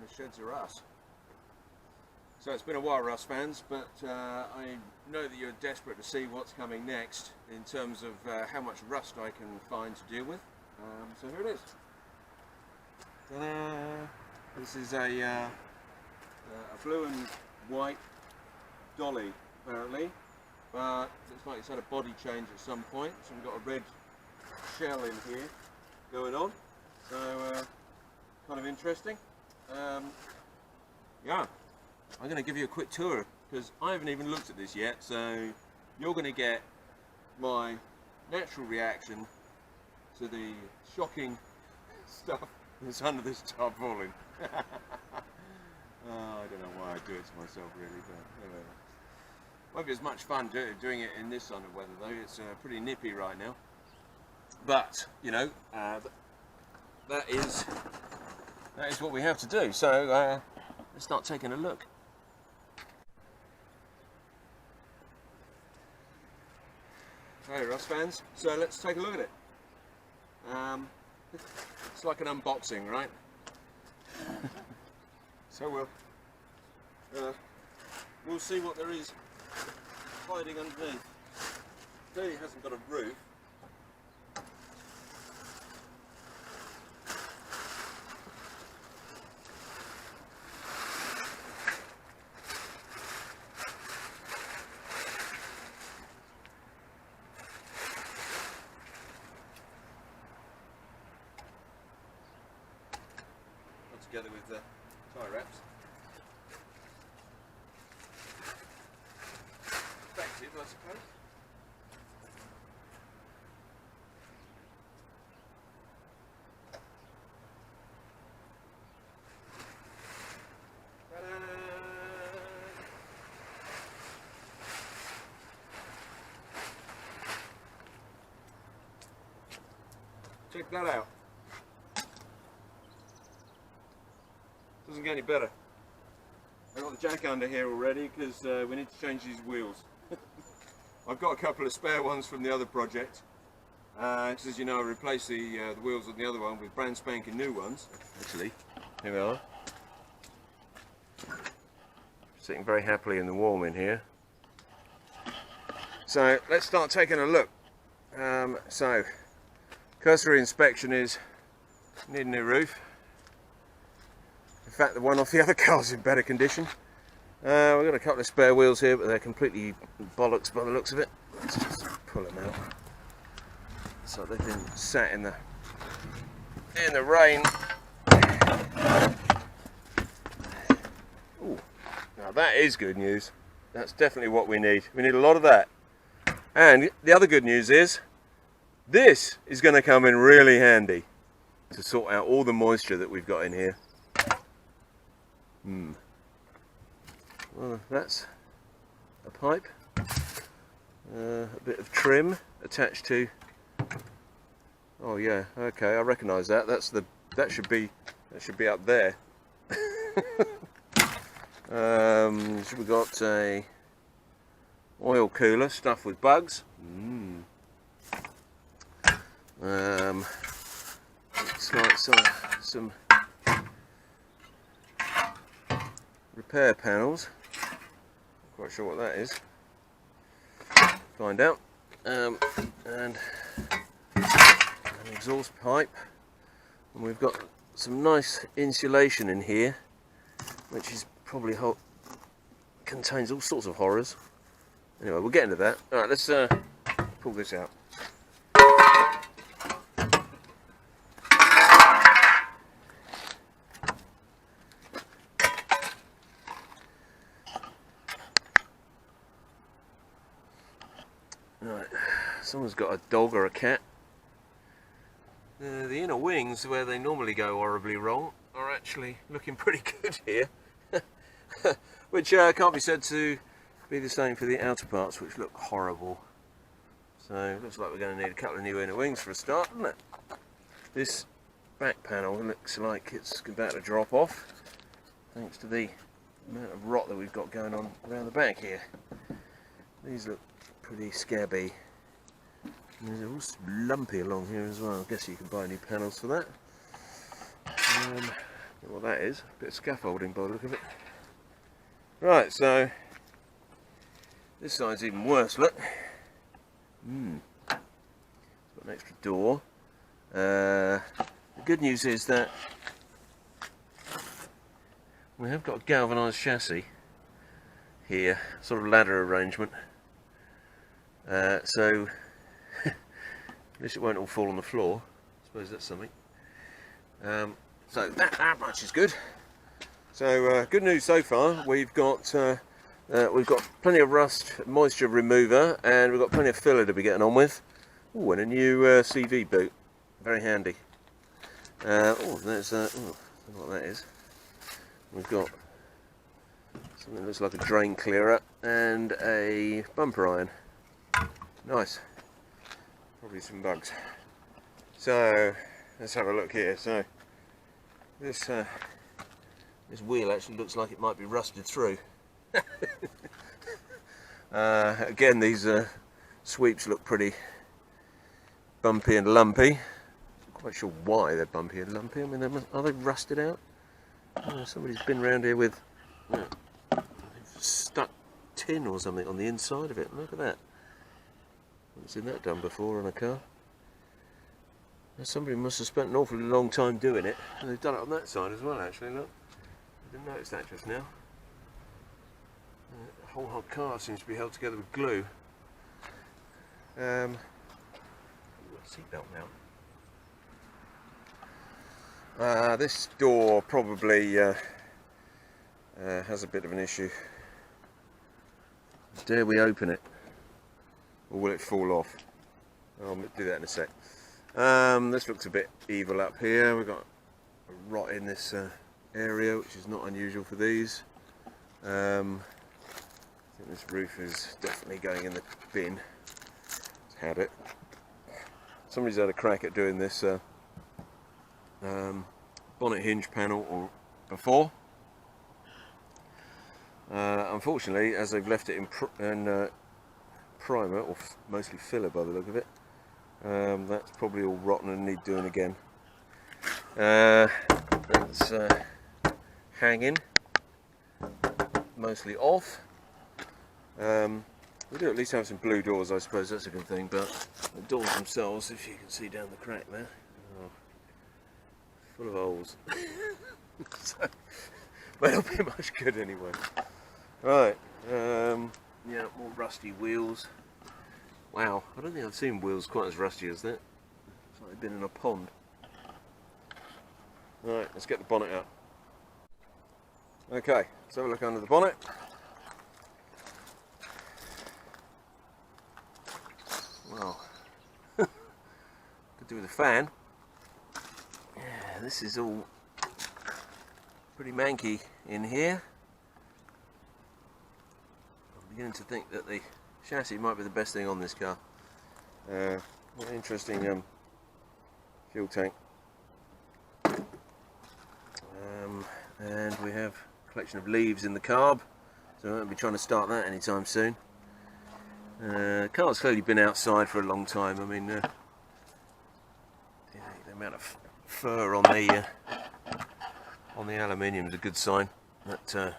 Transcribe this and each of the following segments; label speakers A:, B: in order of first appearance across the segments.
A: the sheds are us. So it's been a while, Rust fans, but I know that you're desperate to see what's coming next in terms of how much rust I can find to deal with. So here it is. Ta-da! This is a blue and white dolly, apparently, but looks like it's had a body change at some point, so we've got a red shell in here going on, so kind of interesting. Yeah, I'm going to give you a quick tour because I haven't even looked at this yet, so you're going to get my natural reaction to the shocking stuff that's under this tarpaulin. I don't know why I do it to myself really, but anyway. Won't be as much fun doing it in this kind of weather though. It's pretty nippy right now. But you know, that is what we have to do. So let's start taking a look. Hey Rust fans, so let's take a look at it. It's like an unboxing, right? So we'll see what there is hiding underneath. Clearly it hasn't got a roof. Together with the tie wraps. Effective, I suppose. Check that out. Doesn't get any better. I've got the jack under here already because we need to change these wheels. I've got a couple of spare ones from the other project. As you know, I replaced the wheels on the other one with brand spanking new ones. Actually, here we are. Sitting very happily in the warm in here. So let's start taking a look. So cursory inspection is need a new roof. In fact, the one off the other car's in better condition. We've got a couple of spare wheels here, but they're completely bollocks by the looks of it. Let's just pull them out. So they've been sat in the rain. Ooh, now that is good news. That's definitely what we need. We need a lot of that. And the other good news is, this is going to come in really handy to sort out all the moisture that we've got in here. Well, that's a pipe, a bit of trim attached to. Oh yeah, okay, I recognise that. That should be up there. We've got a oil cooler stuffed with bugs. Looks like some repair panels. Not quite sure what that is. Find out. And an exhaust pipe. And we've got some nice insulation in here, which is probably contains all sorts of horrors. Anyway, we'll get into that. All right, let's pull this out. Right, someone's got a dog or a cat. The inner wings, where they normally go horribly wrong, are actually looking pretty good here. Which can't be said to be the same for the outer parts, which look horrible. So it looks like we're going to need a couple of new inner wings for a start, doesn't it? This back panel looks like it's about to drop off, thanks to the amount of rot that we've got going on around the back here. These look pretty scabby. And they're all lumpy along here as well. I guess you can buy new panels for that. What that is, a bit of scaffolding by the look of it. Right, so this side's even worse, look. It's got an extra door. The good news is that we have got a galvanised chassis here, sort of ladder arrangement. So at least it won't all fall on the floor. I suppose that's something. So that much is good. So good news so far. We've got plenty of rust moisture remover, and we've got plenty of filler to be getting on with. Oh, and a new CV boot, very handy. Oh, there's I don't know what that is. We've got something that looks like a drain clearer and a bumper iron. Nice. Probably some bugs. So let's have a look here. So this wheel actually looks like it might be rusted through. Again, these sweeps look pretty bumpy and lumpy. Not quite sure why they're bumpy and lumpy. I mean, are they rusted out? Somebody's been around here with stuck tin or something on the inside of it. Look at that. I've seen that done before on a car. Somebody must have spent an awfully long time doing it, and they've done it on that side as well, actually. Look, I didn't notice that just now. The whole hot car seems to be held together with glue. Seatbelt mount. This door probably has a bit of an issue. Dare we open it, or will it fall off? I'll do that in a sec. This looks a bit evil up here. We've got a rot in this area, which is not unusual for these. I think this roof is definitely going in the bin. It's had it. Somebody's had a crack at doing this bonnet hinge panel before. Unfortunately, as they've left it in primer, or mostly filler by the look of it, that's probably all rotten and need doing again. That's hanging, mostly off. We do at least have some blue doors, I suppose that's a good thing, but the doors themselves, if you can see down the crack there, are full of holes. So, may not be much good anyway. Right, yeah, more rusty wheels. Wow, I don't think I've seen wheels quite as rusty as that. It's like they've been in a pond. Right, let's get the bonnet out. Okay, let's have a look under the bonnet. Well, could do with a fan. Yeah, this is all pretty manky in here. I'm beginning to think that the chassis might be the best thing on this car. What an interesting fuel tank. And we have a collection of leaves in the carb, so I won't be trying to start that anytime soon. The car's clearly been outside for a long time. I mean, the amount of fur on the aluminium is a good sign that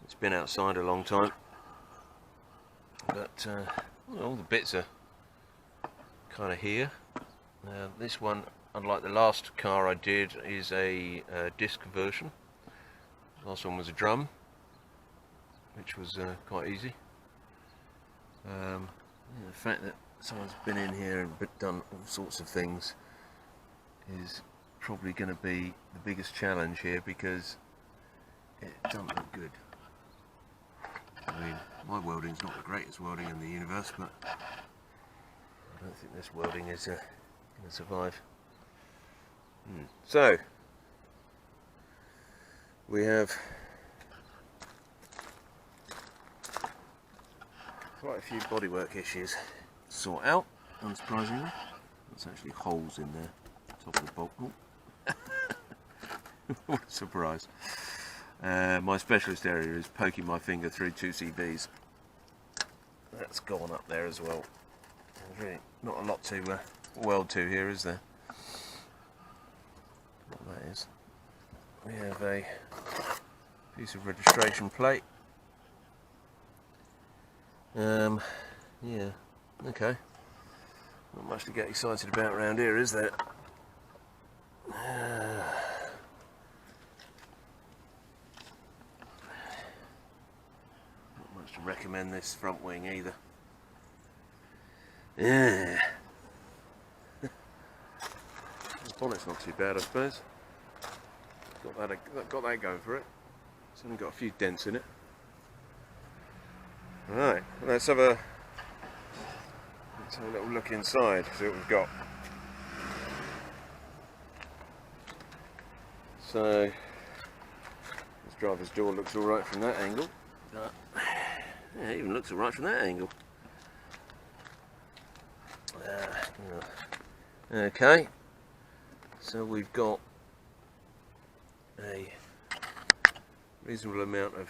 A: it's been outside a long time. But well, all the bits are kind of here. This one, unlike the last car I did, is a disc version. The last one was a drum, which was quite easy. Yeah, the fact that someone's been in here and done all sorts of things is probably going to be the biggest challenge here, because it doesn't look good. I mean, my welding's not the greatest welding in the universe, but I don't think this welding is going to survive. So, we have quite a few bodywork issues to sort out, unsurprisingly. There's actually holes in there, top of the bolt. What a surprise. My specialist area is poking my finger through two CVs. That's gone up there as well. There's really not a lot to weld to here, is there? What that is. we have a piece of registration plate. Yeah, okay. Not much to get excited about around here, is there? Not much to recommend this front wing either. Yeah. The bonnet's not too bad, I suppose. Got that going for it. It's only got a few dents in it. Right, let's have a little look inside, see what we've got. So, this driver's door looks alright from that angle. Yeah, it even looks alright from that angle. Okay, so we've got a reasonable amount of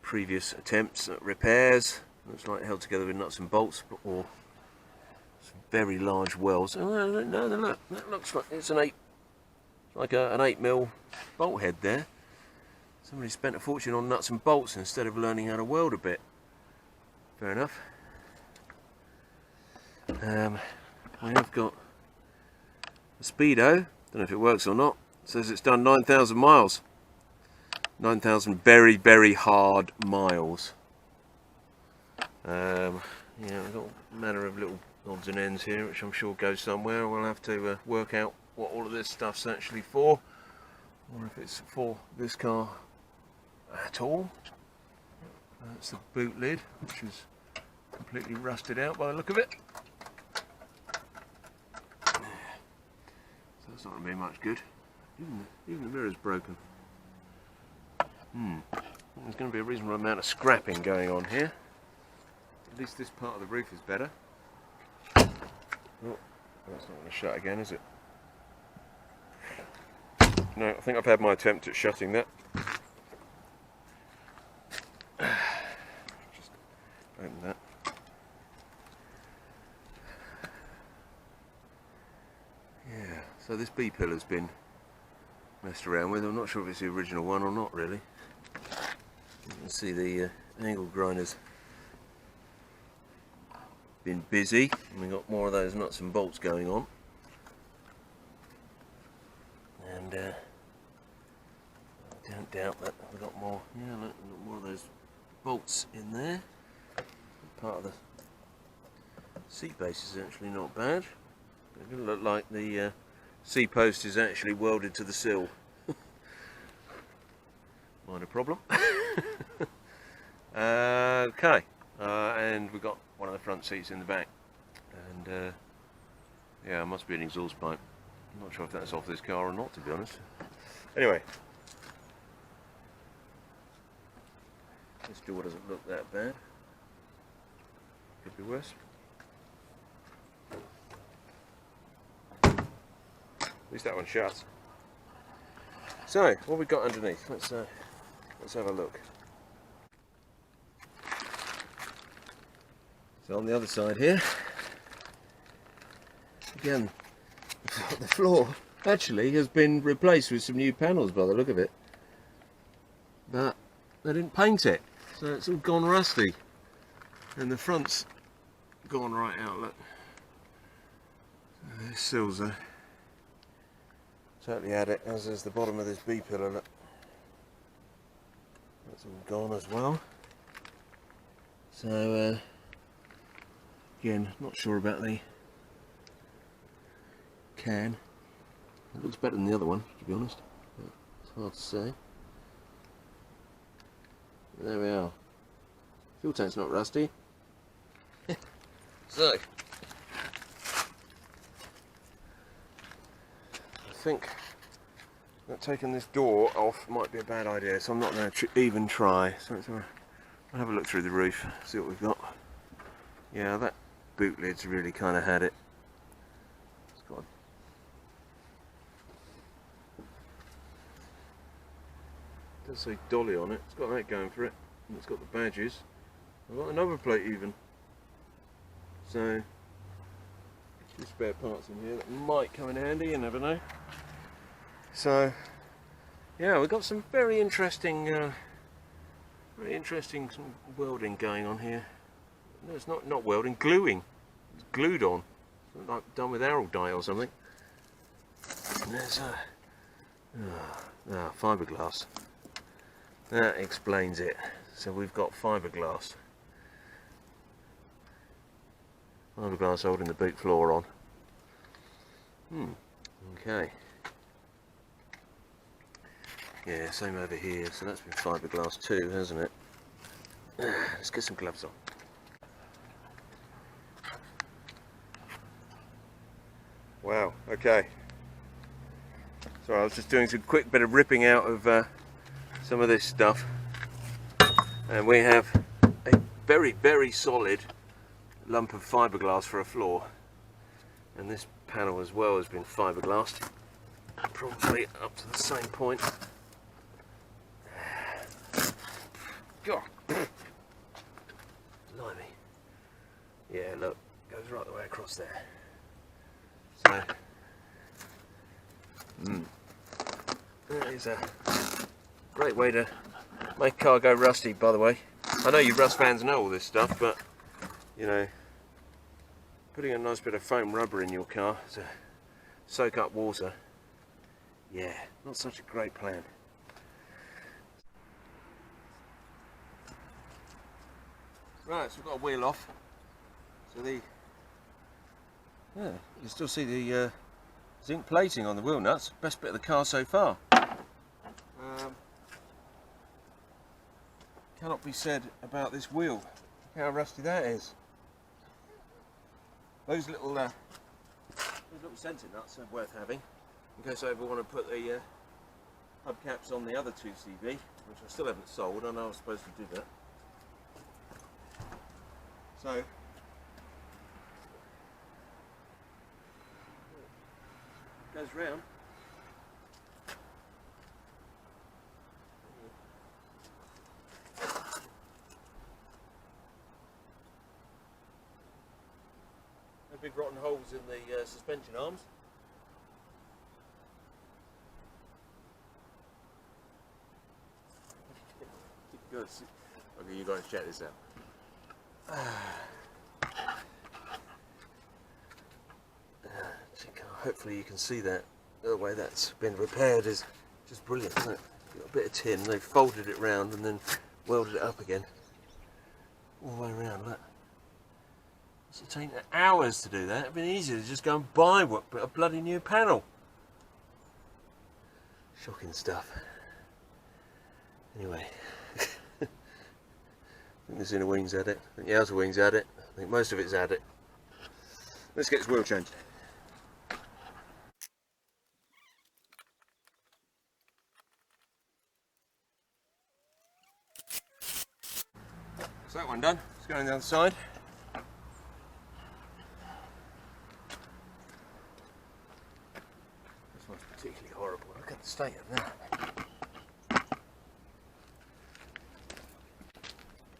A: previous attempts at repairs. Looks like held together with nuts and bolts, or some very large welds. Oh no, look, that looks like it's an 8mm bolt head there. Somebody spent a fortune on nuts and bolts instead of learning how to weld a bit. Fair enough. I have got a speedo. Don't know if it works or not. It says it's done 9,000 miles. 9,000 very, very hard miles. Yeah, we've got a manner of little odds and ends here, which I'm sure goes somewhere. We'll have to work out what all of this stuff's actually for, or if it's for this car at all. That's the boot lid, which is completely rusted out by the look of it. So that's not going to be much good. Even the mirror's broken. There's going to be a reasonable amount of scrapping going on here. At least this part of the roof is better. Oh, that's not going to shut again, is it? No, I think I've had my attempt at shutting that. Just open that. Yeah, so this B-pillar's been messed around with. I'm not sure if it's the original one or not, really. You can see the angle grinder's been busy, and we've got more of those nuts and bolts going on. And I don't doubt that we've got more. Yeah, look, we've got more of those bolts in there. Part of the seat base is actually not bad. It doesn't look like the seat post is actually welded to the sill. Minor problem. Okay, and we've got one of the front seats in the back, and yeah, it must be an exhaust pipe. I'm not sure if that's off this car or not, to be honest. Anyway, this door doesn't look that bad. Could be worse. At least that one shuts. So, what have we got underneath? Let's have a look. So on the other side here, again, the floor actually has been replaced with some new panels by the look of it, but they didn't paint it, so it's all gone rusty, and the front's gone right out. Look, this sills are totally at it, as is the bottom of this B pillar. Look, that's all gone as well. So again, not sure about the can. It looks better than the other one, to be honest. But it's hard to say. There we are. Fuel tank's not rusty. So, I think that taking this door off might be a bad idea, so I'm not going to even try. So I'll have a look through the roof, see what we've got. Yeah, that boot lid's really kind of had it. It's got it does say Dolly on it. It's got that going for it, and it's got the badges. I've got another plate even. So, a few spare parts in here that might come in handy, you never know. So yeah, we've got some very interesting some welding going on here. No, it's not welding, gluing. It's glued on, it's like done with arrow dye or something. And there's fiberglass. That explains it. So we've got fiberglass holding the boot floor on. Okay. Yeah, same over here. So that's been fiberglass too, hasn't it? Let's get some gloves on. Wow. Okay. So I was just doing some quick bit of ripping out of some of this stuff, and we have a very solid lump of fiberglass for a floor, and this panel as well has been fiberglassed, probably up to the same point. God, blimey. Yeah, look, goes right the way across there. So that is a great way to make a car go rusty, by the way. I know you rust fans know all this stuff, but you know, putting a nice bit of foam rubber in your car to soak up water, yeah, not such a great plan. Right, so we've got a wheel off. So you can still see the zinc plating on the wheel nuts. Best bit of the car so far. Cannot be said about this wheel. Look how rusty that is. Those little sensor nuts are worth having in case I ever want to put the hubcaps on the other 2CV, which I still haven't sold. I know I was supposed to do that. So goes round. No big rotten holes in the suspension arms. Good. Okay, you guys check this out. Hopefully you can see that. The way that's been repaired is just brilliant, isn't it? You've got a bit of tin, they've folded it round and then welded it up again. All the way around, look. It's taken hours to do that. It'd been easier to just go and buy a bloody new panel. Shocking stuff. Anyway. I think this inner wing's at it. I think the outer wing's at it. I think most of it's at it. Let's get this wheel changed. So that one done. Let's go on the other side. This one's particularly horrible. Look at the state of that.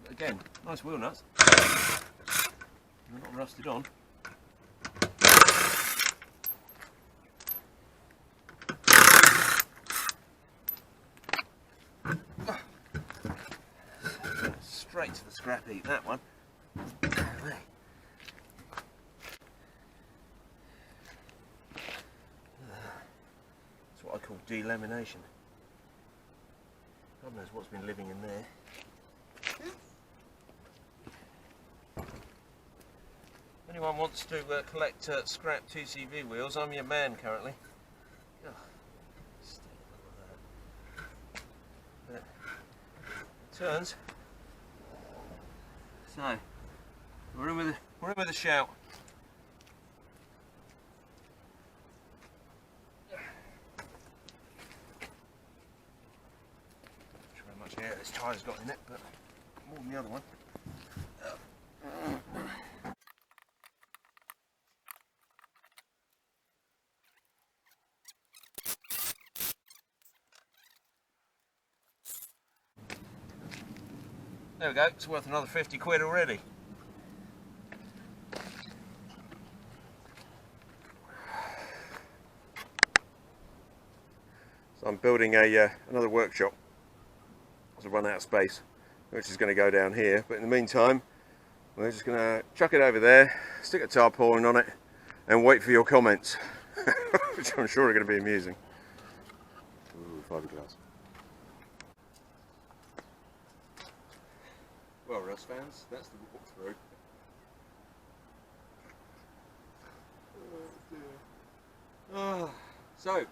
A: But again, nice wheel nuts. They're not rusted on. Straight to the scrap heap, that one. That's what I call delamination. God knows what's been living in there. If anyone wants to collect scrap 2CV wheels, I'm your man currently. Oh, but it turns. So we're in with a shout. Not sure how much air this tyre's got in it, but more than the other one. There we go, it's worth another 50 quid already. I'm building another workshop. So I run out of space, which is going to go down here. But in the meantime, we're just going to chuck it over there, stick a tarpaulin on it, and wait for your comments, which I'm sure are going to be amusing. Ooh, fiberglass. Well, Russ fans, that's the walkthrough. Oh, so,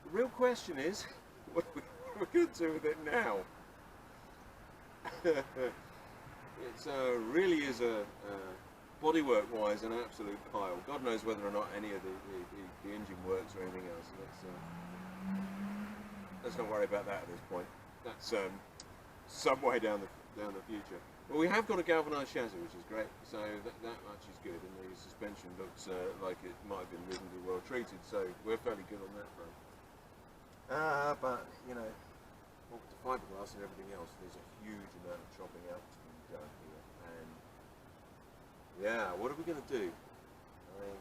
A: the real question is, what are we going to do with it now? It really is bodywork wise an absolute pile. God knows whether or not any of the engine works or anything else. Let's not worry about that at this point. That's some way down the future. Well, we have got a galvanised chassis, which is great, so that much is good, and the suspension looks like it might have been reasonably well treated, so we're fairly good on that front. But, you know, with the fiberglass and everything else, there's a huge amount of chopping out to be done here, and yeah, what are we going to do? I mean,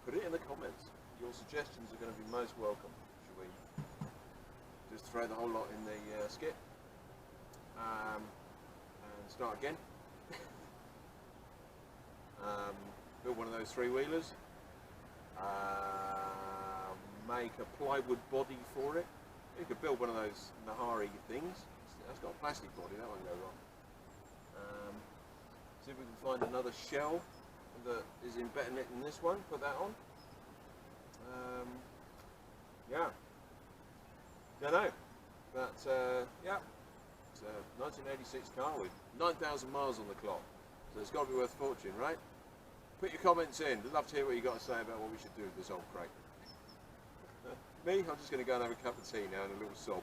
A: put it in the comments. Your suggestions are going to be most welcome. Should we just throw the whole lot in the skip and start again? Build one of those three-wheelers. Make a plywood body for it. You could build one of those Nahari things. That's got a plastic body, that won't go wrong. See if we can find another shell that is in better knit than this one, put that on. Yeah, don't know, but yeah, it's a 1986 car with 9,000 miles on the clock, so it's got to be worth a fortune, right? Put your comments in. I'd love to hear what you got to say about what we should do with this old crate. Me, I'm just going to go and have a cup of tea now and a little sob.